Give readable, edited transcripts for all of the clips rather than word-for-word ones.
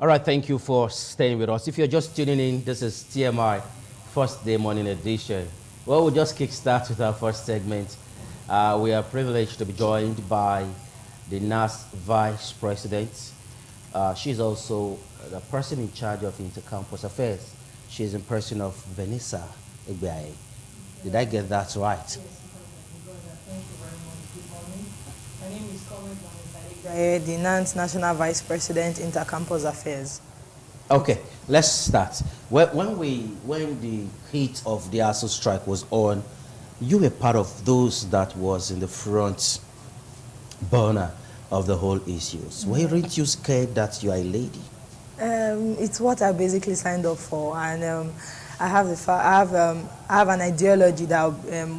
All right, thank you for staying with us. If you're just tuning in, this is TMI First Day Morning Edition. Well, we'll just kickstart with our first segment. We are privileged to be joined by the NAS Vice President. She's also the person in charge of Intercampus Affairs. She's in person of Vanessa Egbeaye. Did I get that right? Yes, thank you very much. Good morning. My name is Vanessa, the NAN's National Vice President, Intercampus Affairs. Okay, let's start. When the heat of the Asuu strike was on, you were part of those that was in the front burner of the whole issues. Weren't you scared that you are a lady? It's what I basically signed up for, and I have an ideology that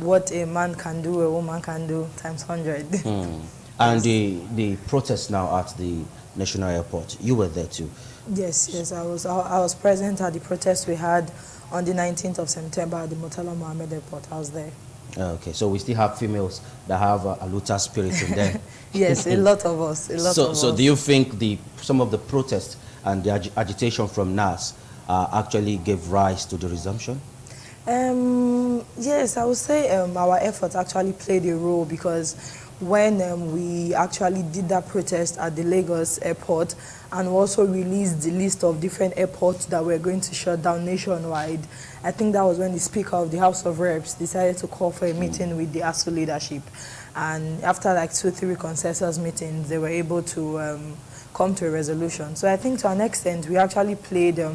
what a man can do, a woman can do times 100. And the protest now at the National Airport, you were there too. Yes, I was present at the protest we had on the 19th of September at the Murtala Mohammed Airport. I was there. Okay, so we still have females that have a Luta spirit in them. Yes, a lot of us. So do you think some of the protests and the agitation from NAS actually gave rise to the resumption? Yes, I would say our efforts actually played a role, because when we actually did that protest at the Lagos airport and also released the list of different airports that were going to shut down nationwide, I think that was when the Speaker of the House of Reps decided to call for a meeting with the Asuu leadership. And after like 2-3 consensus meetings, they were able to come to a resolution. So I think to an extent, we actually played a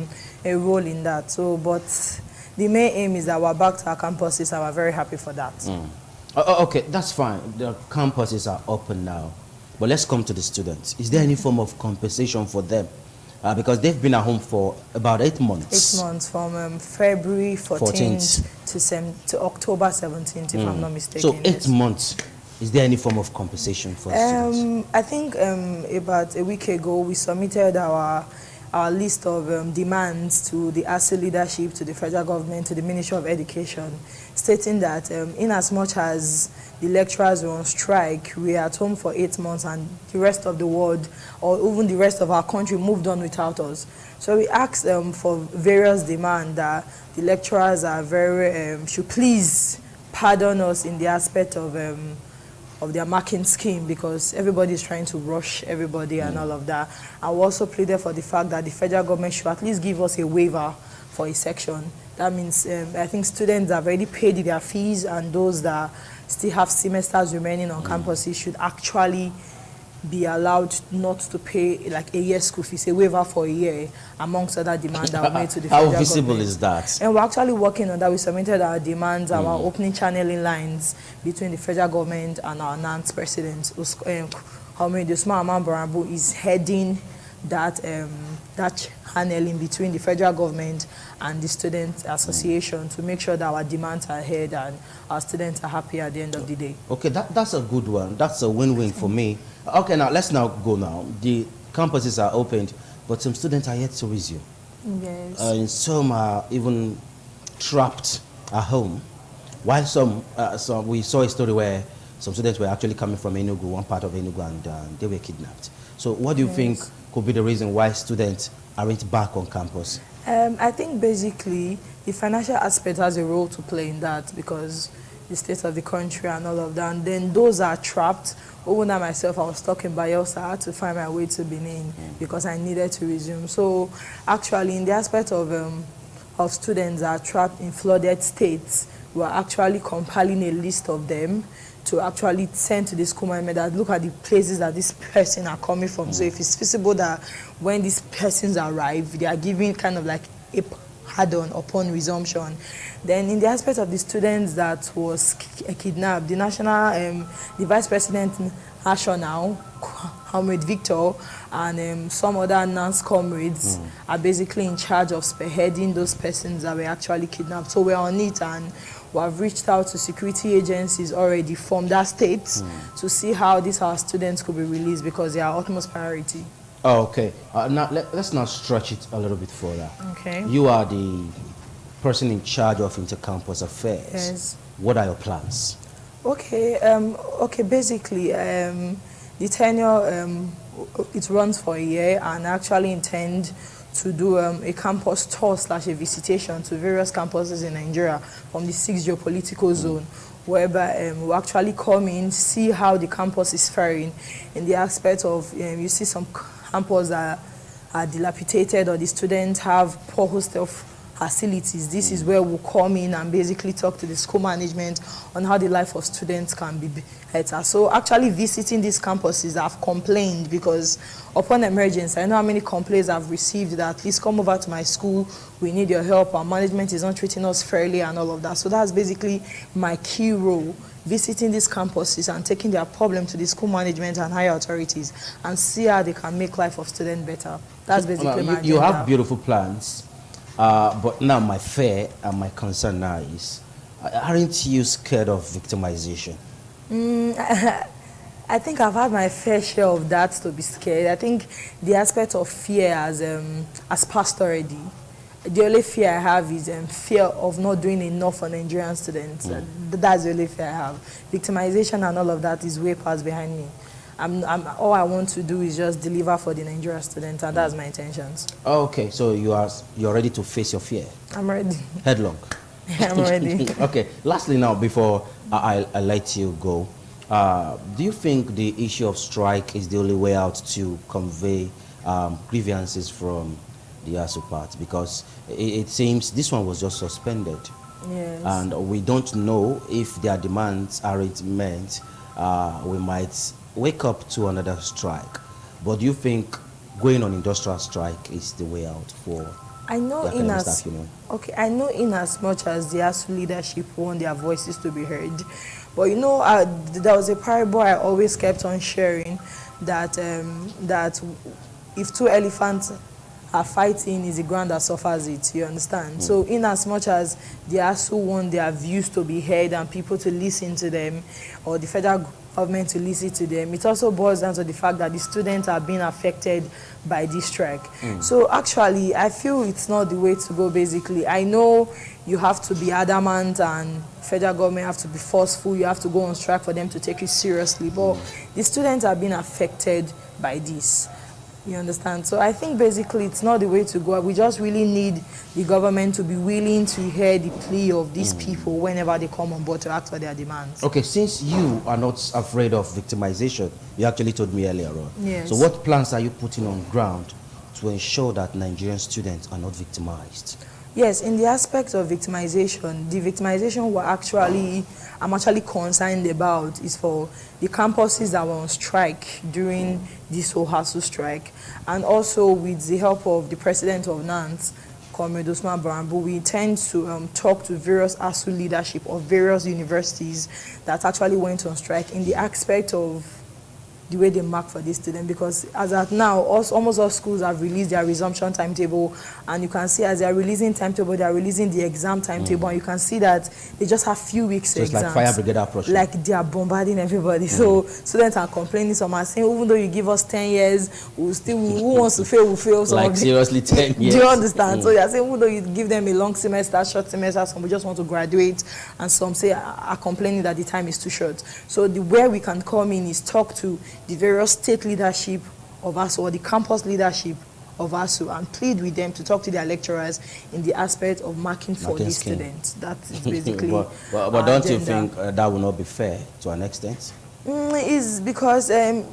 role in that. But the main aim is that we're back to our campuses, and we're very happy for that. Okay, that's fine. The campuses are open now. But let's come to the students. Is there any form of compensation for them? Because they've been at home for about 8 months. 8 months, from February 14th to October 17th, if I'm not mistaken. So 8 months. Is there any form of compensation for students? I think about a week ago, we submitted our list of demands to the Asuu leadership, to the federal government, to the Ministry of Education, stating that in as much as the lecturers were on strike, we are at home for 8 months, and the rest of the world, or even the rest of our country, moved on without us. So we asked for various demands that the lecturers are should please pardon us in the aspect of their marking scheme, because everybody is trying to rush everybody and all of that. And we also pleaded for the fact that the federal government should at least give us a waiver for a section. That means I think students that have already paid their fees and those that still have semesters remaining on campuses should actually be allowed not to pay like a year's school fees, a waiver for a year, amongst other demands that were made to the federal government. How visible is that? And we're actually working on that. We submitted our demands, our opening channeling lines between the federal government and our NAN's president, Hamid Usman Amambarambu, is heading that channeling between the federal government and the student association to make sure that our demands are heard and our students are happy at the end of the day. Okay, that's a good one. That's a win-win for me. Okay, now let's go now. The campuses are opened, but some students are yet to resume. Yes. And some are even trapped at home. While some we saw a story where some students were actually coming from Enugu, one part of Enugu, and they were kidnapped. So what do you think could be the reason why students aren't back on campus? I think basically the financial aspect has a role to play in that, because the state of the country and all of that. And then those are trapped. Even I myself, I was stuck in Bayelsa. I had to find my way to Benin because I needed to resume. So actually, in the aspect of students that are trapped in flooded states, we are actually compiling a list of them to actually send to the school management that look at the places that this person are coming from. So if it's feasible that when these persons arrive, they are giving kind of like a pardon upon resumption. Then in the aspect of the students that was kidnapped, the the Vice President National, Comrade Victor, and some other NANS comrades are basically in charge of spearheading those persons that were actually kidnapped. So we're on it, and we have reached out to security agencies already from that state to see how our students could be released, because they are utmost priority. Oh, okay. Now let's now stretch it a little bit further. Okay. You are the person in charge of intercampus affairs. Yes. What are your plans? Okay. Basically, the tenure it runs for a year, and I actually intend to do a campus tour / a visitation to various campuses in Nigeria from the 6 geopolitical zone, whereby we'll actually come in, see how the campus is faring in the aspect of, you see some campuses that are dilapidated, or the students have poor hostel facilities. This is where we'll come in and basically talk to the school management on how the life of students can be better. So actually visiting these campuses, I've complained because upon emergence, I know how many complaints I've received that please come over to my school, we need your help, our management is not treating us fairly and all of that. So that's basically my key role, visiting these campuses and taking their problem to the school management and higher authorities and see how they can make life of students better. That's basically my agenda. You have beautiful plans. But now my fear and my concern now is, aren't you scared of victimization? I think I've had my fair share of that to be scared. I think the aspect of fear has passed already. The only fear I have is fear of not doing enough for Nigerian students. That's the only fear I have. Victimization and all of that is way past behind me. All I want to do is just deliver for the Nigerian students, and that's my intentions. Okay, so you're ready to face your fear? I'm ready. Headlong? I'm ready. Okay, lastly now, before I let you go, do you think the issue of strike is the only way out to convey grievances from the Asuu part? Because it seems this one was just suspended. Yes. And we don't know if their demands aren't met. We might wake up to another strike. But do you think going on industrial strike is the way out for I know the academic staff union? Okay, I know in as much as the Asuu leadership want their voices to be heard, but you know, there was a parable I always kept on sharing that that if 2 elephants are fighting, is the ground that suffers it. You understand? So in as much as the Asuu want their views to be heard and people to listen to them, or the federal government to listen to them, it also boils down to the fact that the students are being affected by this strike. So actually, I feel it's not the way to go, basically. I know you have to be adamant and federal government have to be forceful, you have to go on strike for them to take you seriously, but the students are being affected by this. You understand? So I think basically it's not the way to go. We just really need the government to be willing to hear the plea of these people whenever they come on board to act for their demands. Okay, since you are not afraid of victimization, you actually told me earlier on. Yes. So what plans are you putting on ground to ensure that Nigerian students are not victimized? Yes, in the aspect of victimization, the victimization I'm actually concerned about is for the campuses that were on strike during this whole Asuu strike, and also with the help of the president of NANS, Comrade Usman Barambu, we intend to talk to various Asuu leadership of various universities that actually went on strike in the aspect of the way they mark for this student, because as at now, almost all schools have released their resumption timetable, and you can see as they are releasing timetable, they are releasing the exam timetable, and you can see that they just have few weeks to exams. It's like fire brigade approach. Like they are bombarding everybody. So students are complaining, some are saying, even though you give us 10 years, who wants to fail will fail. Some like seriously 10 years. Do you understand? So you're saying, even though you give them a long semester, short semester, some will just want to graduate, and some say are complaining that the time is too short. So where we can come in is talk to the various state leadership of Asuu, or the campus leadership of Asuu, and plead with them to talk to their lecturers in the aspect of marking for these students. That is basically but don't you think that will not be fair to an extent? It's because they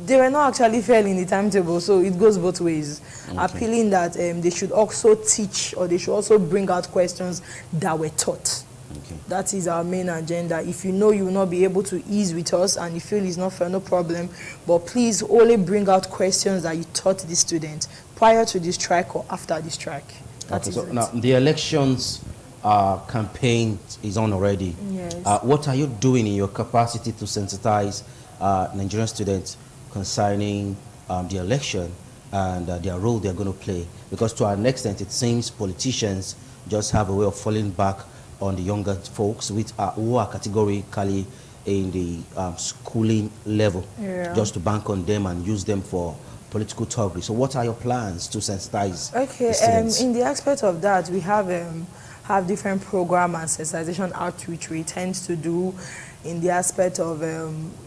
were not actually fair in the timetable, so it goes both ways. Appealing that they should also teach, or they should also bring out questions that were taught. That is our main agenda. If you know you will not be able to ease with us and you feel it's not fair, no problem. But please only bring out questions that you taught the students prior to the strike or after the strike. So now the elections campaign is on already. Yes. What are you doing in your capacity to sensitize Nigerian students concerning the election and their role they're going to play? Because to an extent, it seems politicians just have a way of falling back on the younger folks who are categorically in the schooling level, just to bank on them and use them for political thuggery. So what are your plans to sensitize the students? In the aspect of that, we have different program and sensitization outreach we tend to do in the aspect of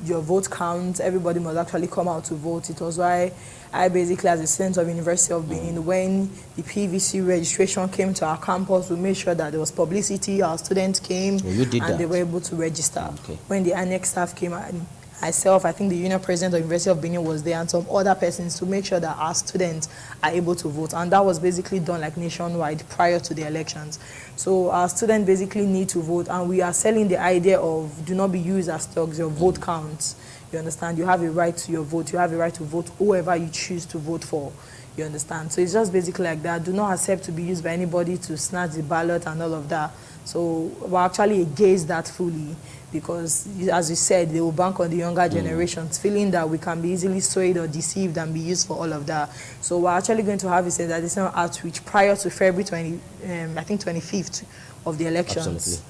your vote count. Everybody must actually come out to vote. It was why I basically, as a student of University of Benin, when the PVC registration came to our campus, we made sure that there was publicity. Our students came and they were able to register. Okay. When the annex staff came, and myself, I think the union president of University of Benin was there, and some other persons, to make sure that our students are able to vote. And that was basically done like nationwide prior to the elections. So our students basically need to vote, and we are selling the idea of do not be used as thugs. Your vote counts. You understand? You have a right to your vote. You have a right to vote whoever you choose to vote for. You understand? So it's just basically like that. Do not accept to be used by anybody to snatch the ballot and all of that. So we're actually against that fully, because, as you said, they will bank on the younger generations, feeling that we can be easily swayed or deceived and be used for all of that. So we're actually going to have a sensitization outreach prior to February 25th of the elections,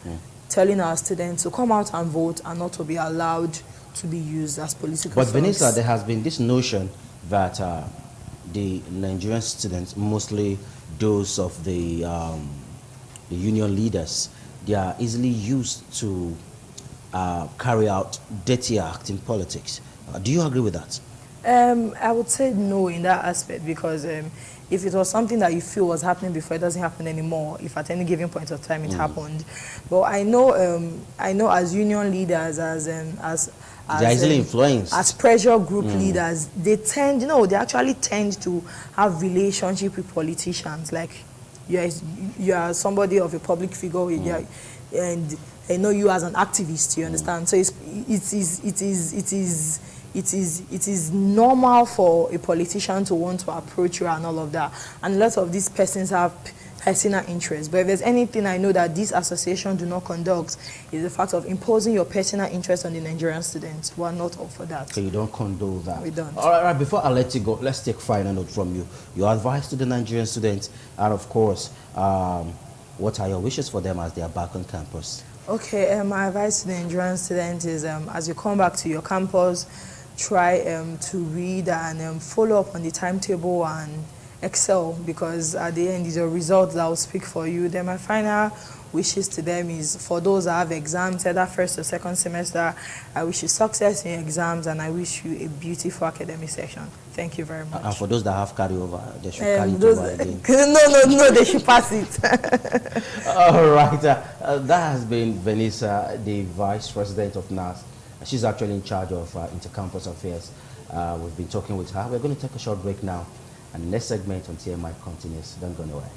telling our students to come out and vote and not to be allowed to be used as political But Vanessa, there has been this notion that the Nigerian students, mostly those of the union leaders, they are easily used to carry out dirty acts in politics. Do you agree with that? I would say no in that aspect, because if it was something that you feel was happening before, it doesn't happen anymore. If at any given point of time it happened, but I know as union leaders, as they're easily influenced. As pressure group leaders, they tend, they actually tend to have relationship with politicians. Like you are somebody of a public figure, and they know you as an activist. You understand? So it is normal for a politician to want to approach you and all of that. And lots of these persons have personal interest. But if there's anything I know that this association do not conduct, is the fact of imposing your personal interest on the Nigerian students. We are not up for that. So you don't condone that? We don't. All right, before I let you go, let's take final note from you. Your advice to the Nigerian students, and of course, what are your wishes for them as they are back on campus? Okay, my advice to the Nigerian students is, as you come back to your campus, try to read and follow up on the timetable and excel, because at the end is your results that will speak for you. Then my final wishes to them is, for those that have exams, either first or second semester, I wish you success in your exams, and I wish you a beautiful academic session. Thank you very much. And for those that have carryover, they should carry it over again. No, they should pass it. All right, that has been Vanessa, the Vice President of NAS. She's actually in charge of intercampus affairs. We've been talking with her. We're going to take a short break now, and the next segment on TMI continues. Don't go nowhere.